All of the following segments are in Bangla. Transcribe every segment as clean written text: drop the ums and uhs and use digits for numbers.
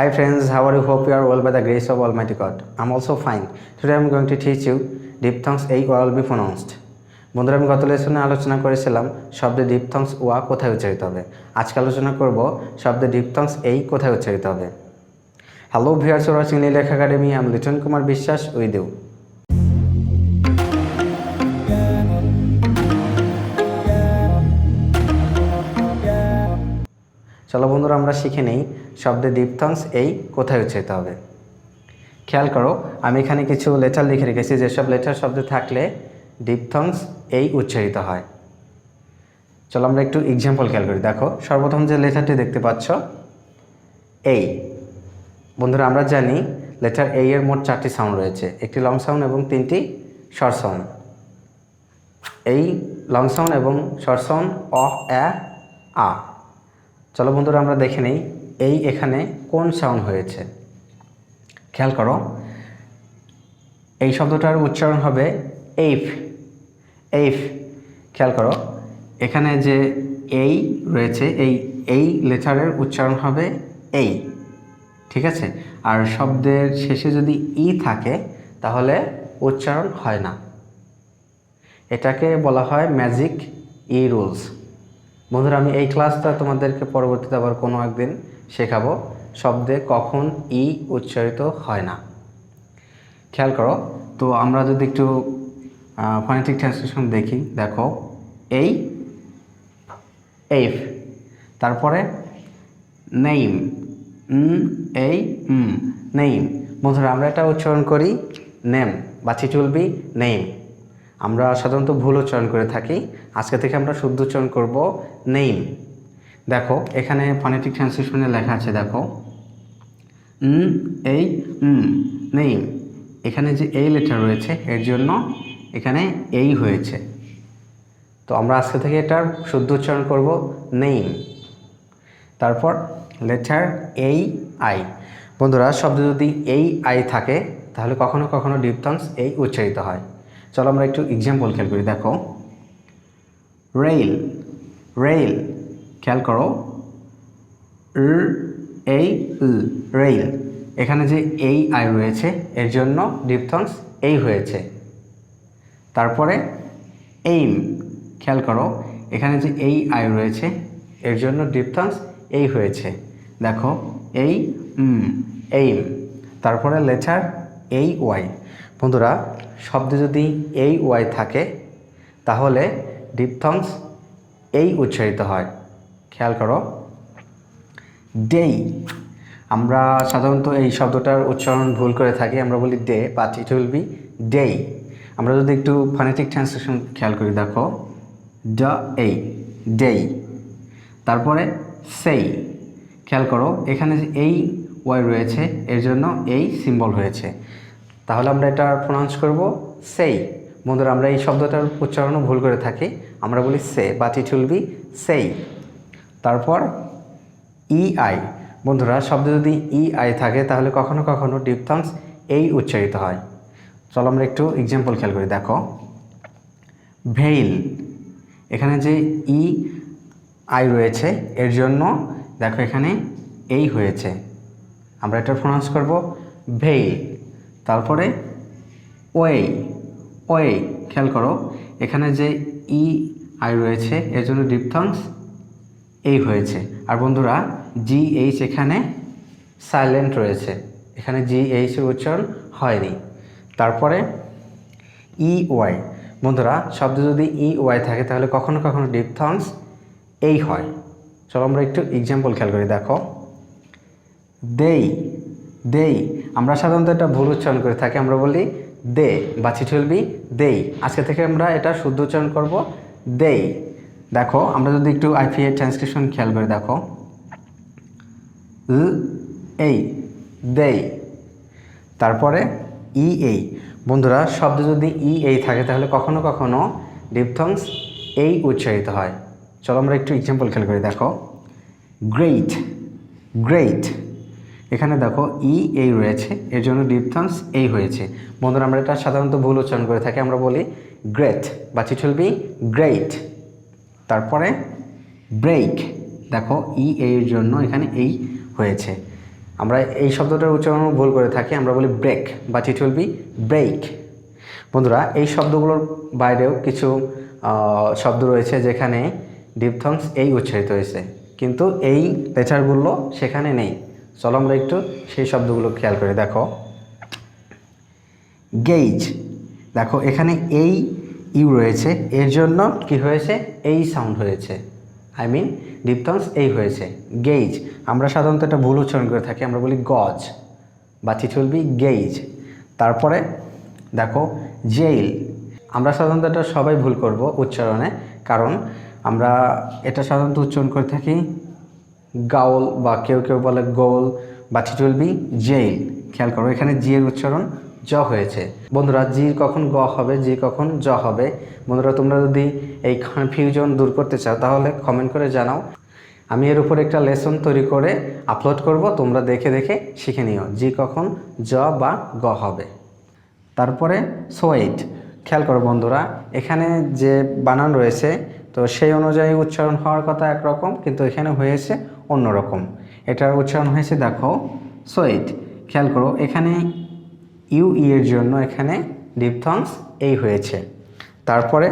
Hi friends, how are you? Hope you are well by the grace of Almighty God. I'm also fine. Today I'm going to teach you diphthongs A will be pronounced. বন্ধুরা আমি গত লেসনে আলোচনা করেছিলাম শব্দে ডিপথংস ওয়া কোথায় উচ্চারিত হবে। আজকে আলোচনা করব শব্দে ডিপথংস এই কোথায় উচ্চারিত হবে। Hello viewers, you are watching NilRekha Academy. আমি লিটন কুমার বিশ্বাস উইথ ইউ। চলো বন্ধুরা আমরা শিখে নেই শব্দে ডিপথংস এই কোথায় উচ্চারিত হবে। খেয়াল করো, আমি এখানে কিছু লেটার লিখে রেখেছি যেসব লেটার শব্দে থাকলে ডিপথংস এই উচ্চারিত হয়। চলো আমরা একটু এক্সাম্পল খেয়াল করি। দেখো, সর্বপ্রথম যে লেটারটি দেখতে পাচ্ছ এই। বন্ধুরা আমরা জানি লেটার এই এর মোট 4টি সাউন্ড রয়েছে, একটি লং সাউন্ড এবং 3টি শর্ট সাউন্ড। এই লং সাউন্ড এবং শর্ট সাউন্ড অ, এ, আ। চলো বন্ধুরা আমরা দেখে নেই এই এখানে কোন সাউন্ড হয়েছে। খেয়াল করো, এই শব্দটার উচ্চারণ হবে এইফ, এইফ। খেয়াল করো, এখানে যে এই রয়েছে এই লেটারের উচ্চারণ হবে এই, ঠিক আছে। আর শব্দের শেষে যদি ই থাকে তাহলে উচ্চারণ হয় না। এটাকে বলা হয় ম্যাজিক ই রুলস। বন্ধুরা আমি এই ক্লাসটা তোমাদেরকে পরবর্তীতে আবার কোনো একদিন শেখাবো শব্দে কখন ই উচ্চারিত হয় না। খেয়াল করো, তো আমরা যদি একটু ফনেটিক ট্রান্সলেশন দেখি, দেখো এই এইফ, তারপরে নেইম, এই নেইম। বন্ধুরা আমরা এটা উচ্চারণ করি name, but it will B name. আমরা সাধারণত ভুল উচ্চারণ করে থাকি, আজকে থেকে আমরা শুদ্ধ উচ্চারণ করব নেইম। দেখো এখানে ফনেটিক ট্রান্সলেশনে লেখা আছে, দেখো এই নেইম। এখানে যে এই লেটার রয়েছে এর জন্য এখানে এই হয়েছে, তো আমরা আজকে থেকে এটার শুদ্ধ উচ্চারণ করব নেইম। তারপর লেটার এই আই। বন্ধুরা শব্দে যদি এই আই থাকে তাহলে কখনো কখনো ডিপথংস এই উচ্চারিত হয়। চলো আমরা একটু এক্সাম্পল খেয়াল করি। দেখো রেইল, রেইল। খেয়াল করো এই রেইল। এখানে যে এই আই রয়েছে এর জন্য ডিপথংস এই হয়েছে। তারপরে এইম। খেয়াল করো, এখানে যে এই আই রয়েছে এর জন্য ডিপথংস এই হয়েছে। দেখো এই এইম। তারপরে লেটার এই ওয়াই। বন্ধুরা শব্দে যদি এই ওয়াই থাকে তাহলে ডিপথংস এই উচ্চারিত হয়। খেয়াল করো ডেই। আমরা সাধারণত এই শব্দটার উচ্চারণ ভুল করে থাকি, আমরা বলি day, but it will be day. আমরা যদি একটু ফনেটিক ট্রান্সলেশন খেয়াল করি, দেখো ড এই, ডেই। তারপরে সেই। খেয়াল করো এখানে যে এই ওয়াই রয়েছে এর জন্য এই সিম্বল হয়েছে, তাহলে আমরা এটা প্রনাউন্স করব সেই। বন্ধুরা আমরা এই শব্দটার উচ্চারণও ভুল করে থাকি, আমরা বলি সে, বাট ইট উইল বি সেই। তারপর ই আই। বন্ধুরা শব্দে যদি ই আই থাকে তাহলে কখনো কখনো ডিপথংস এই উচ্চারিত হয়। চলো আমরা একটু এক্সাম্পল খেয়াল করি। দেখো ভেইল। এখানে যে ই আই রয়েছে এর জন্য দেখো এখানে এই হয়েছে, আমরা এটা প্রনাউন্স করব ভেইল। তারপরে ওয়ে, ওয়ে। খেয়াল করো এখানে যে ই আই রয়েছে এর জন্য ডিপথংস এই হয়েছে। আর বন্ধুরা জি এইচ এখানে সাইলেন্ট রয়েছে, এখানে জি এইচ এর উচ্চারণ হয়নি। তারপরে ই ওয়াই। বন্ধুরা শব্দে যদি ই ওয়াই থাকে তাহলে কখনো কখনো ডিপথংস এই হয়। চলো আমরা একটু এক্সাম্পল খেয়াল করি। দেখো দেই, দেই। আমরা সাধারণত এটা ভুল উচ্চারণ করে থাকি, আমরা বলি দে, বাট ইট উইল বি দেই। আজকে থেকে আমরা এটা শুদ্ধ উচ্চারণ করব দেই। দেখো আমরা যদি একটু আইপিএ ট্রান্সক্রিপশন খেয়াল করি, দেখো এই, দেই। তারপরে ই এই। বন্ধুরা শব্দে যদি ই এই থাকে তাহলে কখনো কখনো ডিপথংস এই উচ্চারিত হয়। চলো আমরা একটু এক্সাম্পল খেয়াল করি। দেখো গ্রেট, গ্রেট। এখানে দেখো ই এই রয়েছে এর জন্য ডিপথংস এই হয়েছে। বন্ধুরা আমরা এটা সাধারণত ভুল উচ্চারণ করে থাকি, আমরা বলি great, but it will be great. তারপরে ব্রেক। দেখো ই এর জন্য এখানে এই হয়েছে, আমরা এই শব্দটার উচ্চারণ ভুল করে থাকি, আমরা বলি break, but it will be break. বন্ধুরা এই শব্দগুলোর বাইরেও কিছু শব্দ রয়েছে যেখানে ডিপথংস এই উচ্চারিত হয়েছে, কিন্তু এই লেটারগুলো সেখানে নেই। চলো আমরা একটু সেই শব্দগুলো খেয়াল করে দেখো। গেজ, দেখো এখানে এই ইউ রয়েছে, এর জন্য কি হয়েছে, এই সাউন্ড হয়েছে, আই মিন ডিপথংস এই হয়েছে। গেজ আমরা সাধারণত এটা ভুল উচ্চারণ করে থাকি, আমরা বলি গজ, but it will B gauge. তারপরে দেখো জেইল, আমরা সাধারণত এটা সবাই ভুল করব উচ্চারণে, কারণ আমরা এটা সাধারণত উচ্চারণ করে থাকি গাউল, বা কেউ কেউ বলে gaol, but it will be jail. খেয়াল করো এখানে জি এর উচ্চারণ জ হয়েছে। বন্ধুরা জি কখন গ হবে, জি কখন জ হবে, বন্ধুরা তোমরা যদি এই কনফিউশন দূর করতে চাও তাহলে কমেন্ট করে জানাও। আমি এর উপর একটা লেসন তৈরি করে আপলোড করব, তোমরা দেখে দেখে শিখে নিও জি কখন জ বা গ হবে। তারপরে সোয়েট, খেয়াল করো বন্ধুরা এখানে যে বানান রয়েছে তো সেই অনুযায়ী উচ্চারণ হওয়ার কথা একরকম, কিন্তু এখানে হয়েছে অন্যরকম। এটার উচ্চারণ হয়েছে দেখো সোয়েট। খেয়াল করো এখানে ইউ ই এর জন্য এখানে ডিপথংস এই হয়েছে। তারপরে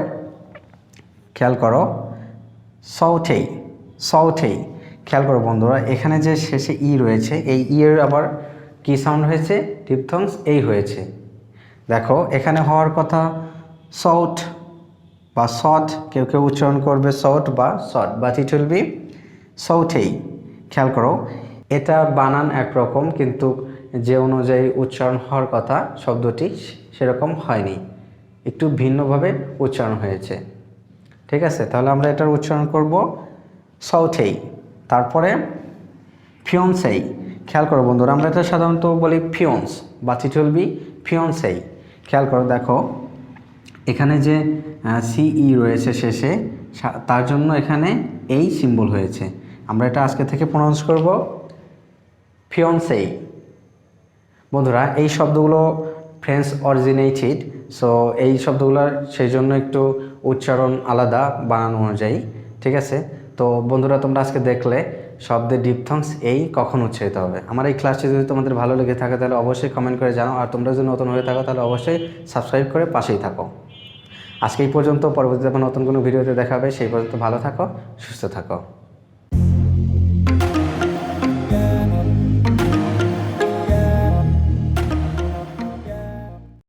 খেয়াল করো সৌথেই, সৌথেই, খেয়াল করো বন্ধুরা এখানে যে শেষে ই রয়েছে, এই ই এর আবার কি সাউন্ড হয়েছে, ডিপথংস এই হয়েছে। দেখো এখানে হওয়ার কথা সট বা শট, কেউ কেউ উচ্চারণ করবে শট বা shot, but it will be south. খেয়াল করো এটা বানান একরকম, কিন্তু যে অনুযায়ী উচ্চারণ হওয়ার কথা শব্দটি সেরকম হয়নি, একটু ভিন্নভাবে উচ্চারণ হয়েছে। ঠিক আছে, তাহলে আমরা এটার উচ্চারণ করব সৌথেই। তারপরে ফিয়ন্সেই, খেয়াল করো বন্ধুরা আমরা এটা সাধারণত বলি ফিয়ন্স, বাট ইট উইল বি ফিয়ন্সেই। খেয়াল করো দেখো এখানে যে সিই রয়েছে শেষে, তার জন্য এখানে এই সিম্বল হয়েছে। আমরা এটা আজকে থেকে প্রনাউন্স করব ফিয়ন্সেই। বন্ধুরা এই শব্দগুলো ফ্রেঞ্চ অরিজিনেটেড, সো এই শব্দগুলোর সেই জন্য একটু উচ্চারণ আলাদা বানানো অনুযায়ী। ঠিক আছে, তো বন্ধুরা তোমরা আজকে দেখলে শব্দের ডিপথংস এই কখন উচ্চারিত হবে। আমার এই ক্লাসটি যদি তোমাদের ভালো লেগে থাকে তাহলে অবশ্যই কমেন্ট করে জানাও, আর তোমরা যদি নতুন হয়ে থাকো তাহলে অবশ্যই সাবস্ক্রাইব করে পাশেই থাকো। আজকে এই পর্যন্ত, পরবর্তীতে নতুন কোনো ভিডিওতে দেখা হবে। সেই পর্যন্ত ভালো থাকো, সুস্থ থাকো।